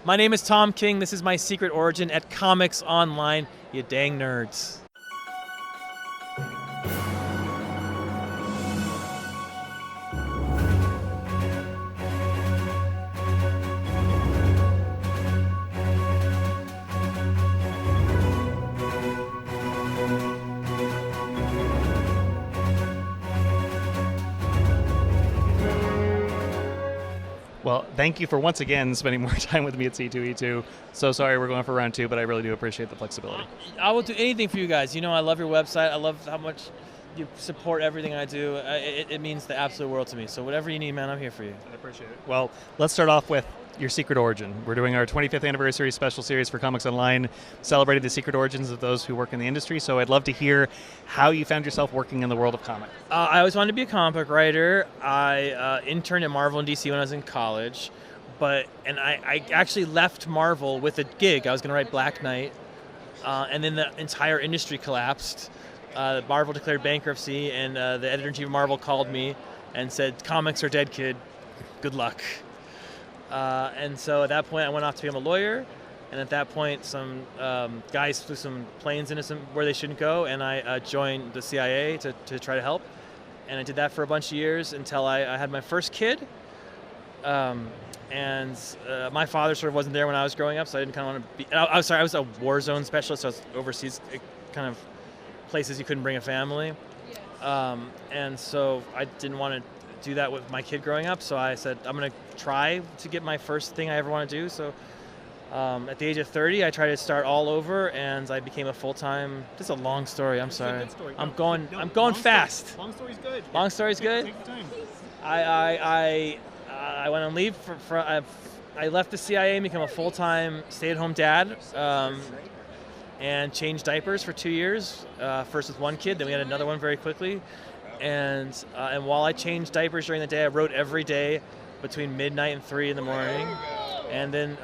My name is Tom King. This is my secret origin at ComicsOnline. You dang nerds. Well, thank you for once again spending more time with me at C2E2. So sorry we're going for round two, but I really do appreciate the flexibility. I will do anything for you guys. You know, I love your website. I love how much you support everything I do. It means the absolute world to me. So whatever you need, man, I'm here for you. I appreciate it. Well, let's start off with your secret origin. We're doing our 25th anniversary special series for Comics Online, celebrating the secret origins of those who work in the industry. So I'd love to hear how you found yourself working in the world of comics. I always wanted to be a comic book writer. I interned at Marvel and DC when I was in college. And I actually left Marvel with a gig. I was going to write Black Knight, and then the entire industry collapsed. Marvel declared bankruptcy, and the editor-in-chief of Marvel called me and said, "Comics are dead, kid. Good luck." And so at that point, I went off to become a lawyer. And at that point, some guys flew some planes into where they shouldn't go, and I joined the CIA to try to help. And I did that for a bunch of years until I had my first kid. My father sort of wasn't there when I was growing up, so I didn't kind of want to be. I was a war zone specialist, so I was overseas kind of places you couldn't bring a family. And so I didn't want to do that with my kid growing up, so I said I'm going to try to get my first thing I ever want to do. So at the age of 30, I tried to start all over, and I became a full-time. This is a long story. I'm sorry. It's a good story. I'm going fast. Long story's good. Long story's good. Take your time. I went on leave I left the CIA and became a full-time stay-at-home dad, and changed diapers for 2 years. First with one kid, then we had another one very quickly. And while I changed diapers during the day, I wrote every day between midnight and 3 in the morning. And then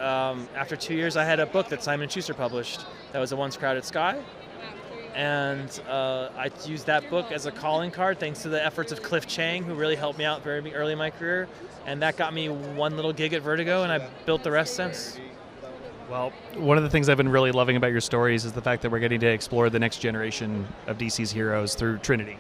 after 2 years, I had a book that Simon & Schuster published. That was A Once Crowded Sky. And I used that book as a calling card thanks to the efforts of Cliff Chang, who really helped me out very early in my career. And that got me one little gig at Vertigo, and I built the rest since. Well, one of the things I've been really loving about your stories is the fact that we're getting to explore the next generation of DC's heroes through Trinity.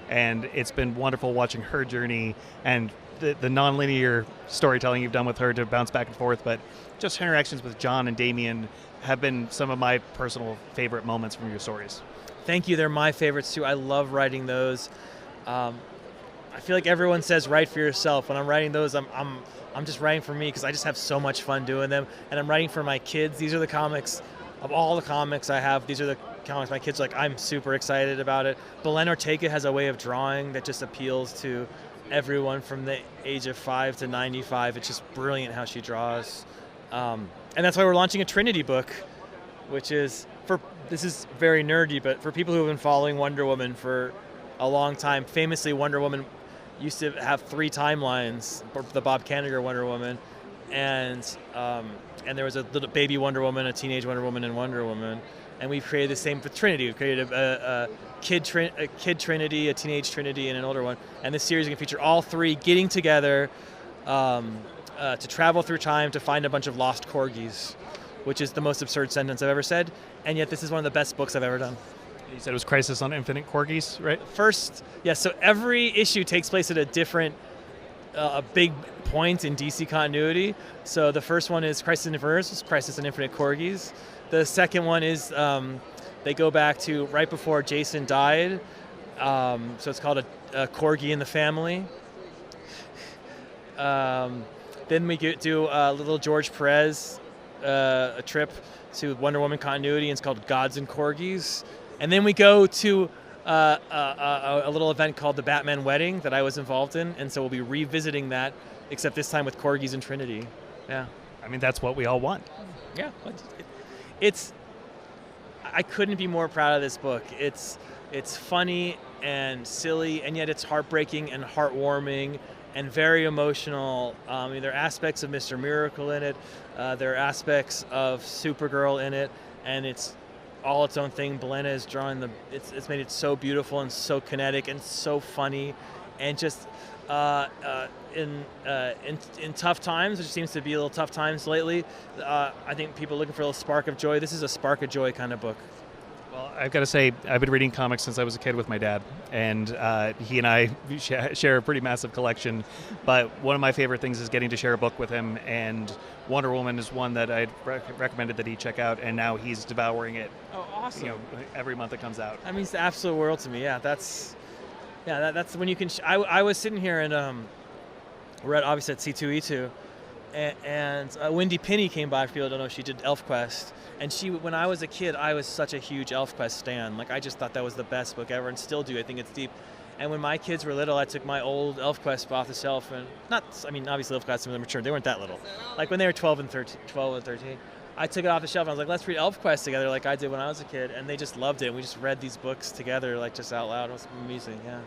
And it's been wonderful watching her journey and the non-linear storytelling you've done with her to bounce back and forth, but just her interactions with John and Damian have been some of my personal favorite moments from your stories. Thank you. They're my favorites too. I love writing those. I feel like everyone says write for yourself. When I'm writing those, I'm just writing for me because I just have so much fun doing them. And I'm writing for my kids. These are the comics, of all the comics I have, these are the comics my kids like. I'm super excited about it. Belen Ortega has a way of drawing that just appeals to everyone from the age of 5 to 95. It's just brilliant how she draws. And that's why we're launching a Trinity book, which is, this is very nerdy, but for people who have been following Wonder Woman for a long time, famously Wonder Woman used to have 3 timelines, the Bob Kanigher Wonder Woman, and there was a little baby Wonder Woman, a teenage Wonder Woman, and Wonder Woman. And we've created the same for Trinity. We've created a kid Trinity, a teenage Trinity, and an older one. And this series is going to feature all 3 getting together to travel through time to find a bunch of lost corgis, which is the most absurd sentence I've ever said. And yet this is one of the best books I've ever done. You said it was Crisis on Infinite Corgis, right? So every issue takes place at a different, a big point in DC continuity. So the first one is Crisis on Infinite Corgis. The second one is they go back to right before Jason died. So it's called a Corgi in the Family. Then we do little George Perez, a trip to Wonder Woman continuity, and it's called Gods and Corgis. And then we go to a little event called the Batman Wedding that I was involved in, and so we'll be revisiting that, except this time with Corgis and Trinity. Yeah. I mean, that's what we all want. Yeah. I couldn't be more proud of this book. It's funny and silly, and yet it's heartbreaking and heartwarming and very emotional. There are aspects of Mr. Miracle in it. There are aspects of Supergirl in it, and it's all its own thing. Belena is drawing it's made it so beautiful and so kinetic and so funny, and just in tough times, which seems to be a little tough times lately. I think people are looking for a little spark of joy. This is a spark of joy kind of book. Well, I've got to say, I've been reading comics since I was a kid with my dad, and he and I share a pretty massive collection. But one of my favorite things is getting to share a book with him, and Wonder Woman is one that I'd recommended that he check out, and now he's devouring it. Oh, awesome! Every month it comes out. That means the absolute world to me. Yeah, that's when you can. I was sitting here and we're obviously at C2E2, and Wendy Penny came by. For people who don't know, she did ElfQuest. And when I was a kid, I was such a huge ElfQuest stan. Like, I just thought that was the best book ever, and still do. I think it's deep. And when my kids were little, I took my old ElfQuest off the shelf, and obviously ElfQuest, some of them mature. They weren't that little. Like when they were 12 and 13, I took it off the shelf, and I was like, let's read ElfQuest together like I did when I was a kid. And they just loved it. And we just read these books together, like just out loud. It was amazing, yeah.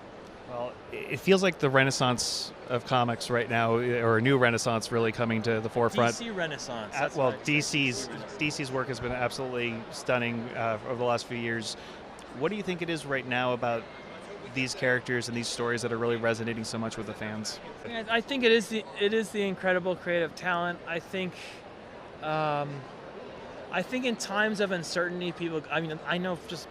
Well, it feels like the renaissance of comics right now, or a new renaissance really coming to the forefront. DC renaissance. DC's work has been absolutely stunning over the last few years. What do you think it is right now about these characters and these stories that are really resonating so much with the fans? I think it is the incredible creative talent. I think in times of uncertainty, people. I know just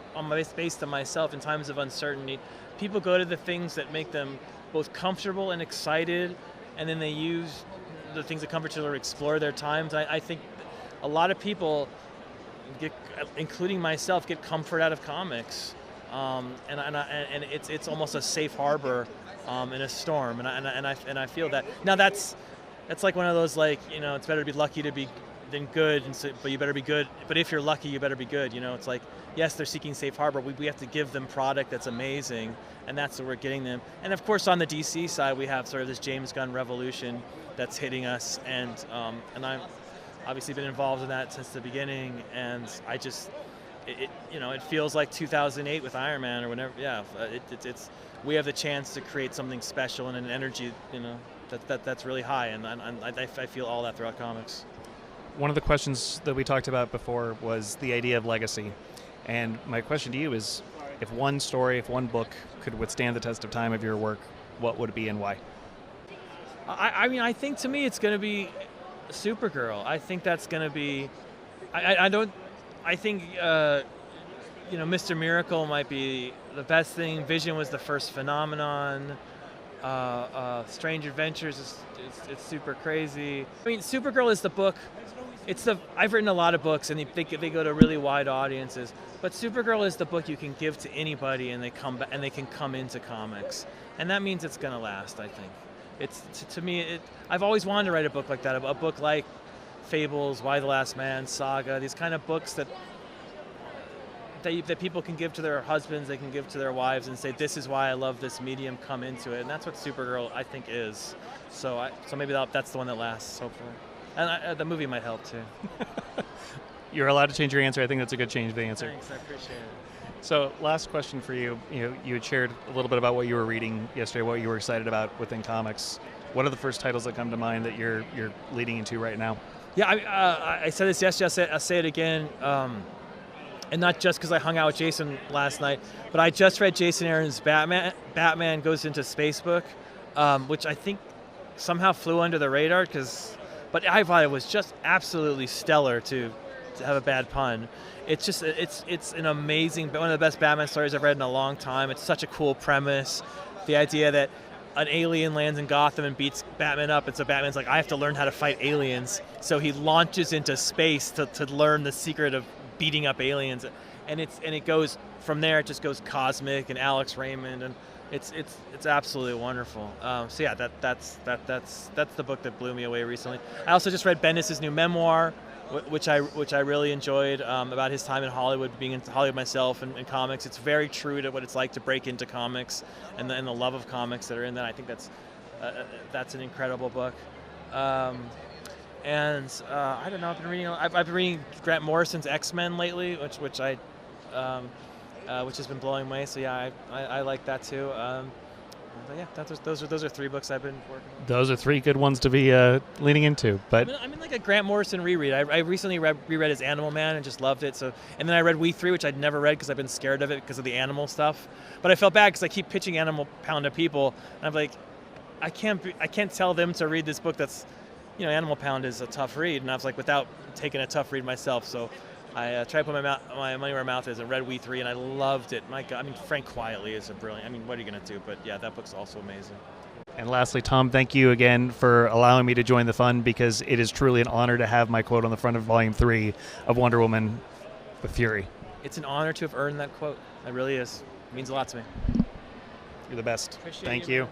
based on myself, in times of uncertainty, people go to the things that make them both comfortable and excited, and then they use the things that comfort to explore their times. I think a lot of people, including myself, get comfort out of comics, and it's almost a safe harbor in a storm, and I feel that. Now that's like one of those, like, it's better to be lucky than good, but you better be good. But if you're lucky, you better be good. It's like, yes, they're seeking safe harbor. We have to give them product that's amazing, and that's what we're getting them. And of course, on the DC side, we have sort of this James Gunn revolution that's hitting us, and I've obviously been involved in that since the beginning. And I just, it feels like 2008 with Iron Man or whenever. Yeah, we have the chance to create something special and an energy, that's really high, and I feel all that throughout comics. One of the questions that we talked about before was the idea of legacy. And my question to you is, if one story, if one book could withstand the test of time of your work, what would it be and why? I think to me it's going to be Supergirl. I think that's going to be... I think Mr. Miracle might be the best thing. Vision was the first phenomenon. Strange Adventures it's super crazy. Supergirl is the book. I've written a lot of books, and they go to really wide audiences. But Supergirl is the book you can give to anybody, and they can come into comics, and that means it's going to last. I think to me. I've always wanted to write a book like that, a book like Fables, Why the Last Man, Saga. These kind of books that people can give to their husbands, they can give to their wives, and say, "This is why I love this medium. Come into it." And that's what Supergirl, I think, is. So maybe that's the one that lasts, hopefully. And the movie might help, too. You're allowed to change your answer. I think that's a good change of the answer. Thanks, I appreciate it. So, last question for you. You had shared a little bit about what you were reading yesterday, what you were excited about within comics. What are the first titles that come to mind that you're leading into right now? Yeah, I said this yesterday. I'll say it again. And not just because I hung out with Jason last night, but I just read Jason Aaron's Batman Goes into Space book, which I think somehow flew under the radar, but I thought it was just absolutely stellar, to have a bad pun. It's an amazing, one of the best Batman stories I've read in a long time. It's such a cool premise. The idea that an alien lands in Gotham and beats Batman up, and so Batman's like, I have to learn how to fight aliens. So he launches into space to learn the secret of beating up aliens, and it goes from there. It just goes cosmic, and Alex Raymond, and it's absolutely wonderful. So yeah, that's the book that blew me away recently. I also just read Bendis' new memoir, which I really enjoyed, about his time in Hollywood, being in Hollywood myself and comics. It's very true to what it's like to break into comics and the love of comics that are in that. I think that's an incredible book. And I don't know. I've been reading Grant Morrison's X-Men lately, which has been blowing away. So yeah, I like that too. But yeah, those are three books I've been working on. Those are three good ones to be leaning into. But I'm in like a Grant Morrison reread. I recently reread his Animal Man and just loved it. So, and then I read We Three, which I'd never read because I've been scared of it because of the animal stuff. But I felt bad because I keep pitching Animal Pound to people, and I'm like, I can't tell them to read this book that's, Animal Pound is a tough read, and I was like, without taking a tough read myself. So I tried to put my money where my mouth is and read We Three, and I loved it. My God, Frank Quietly is a brilliant. What are you going to do? But yeah, that book's also amazing. And lastly, Tom, thank you again for allowing me to join the fun, because it is truly an honor to have my quote on the front of Volume 3 of Wonder Woman with Fury. It's an honor to have earned that quote. It really is. It means a lot to me. You're the best. Appreciate Thank you. you.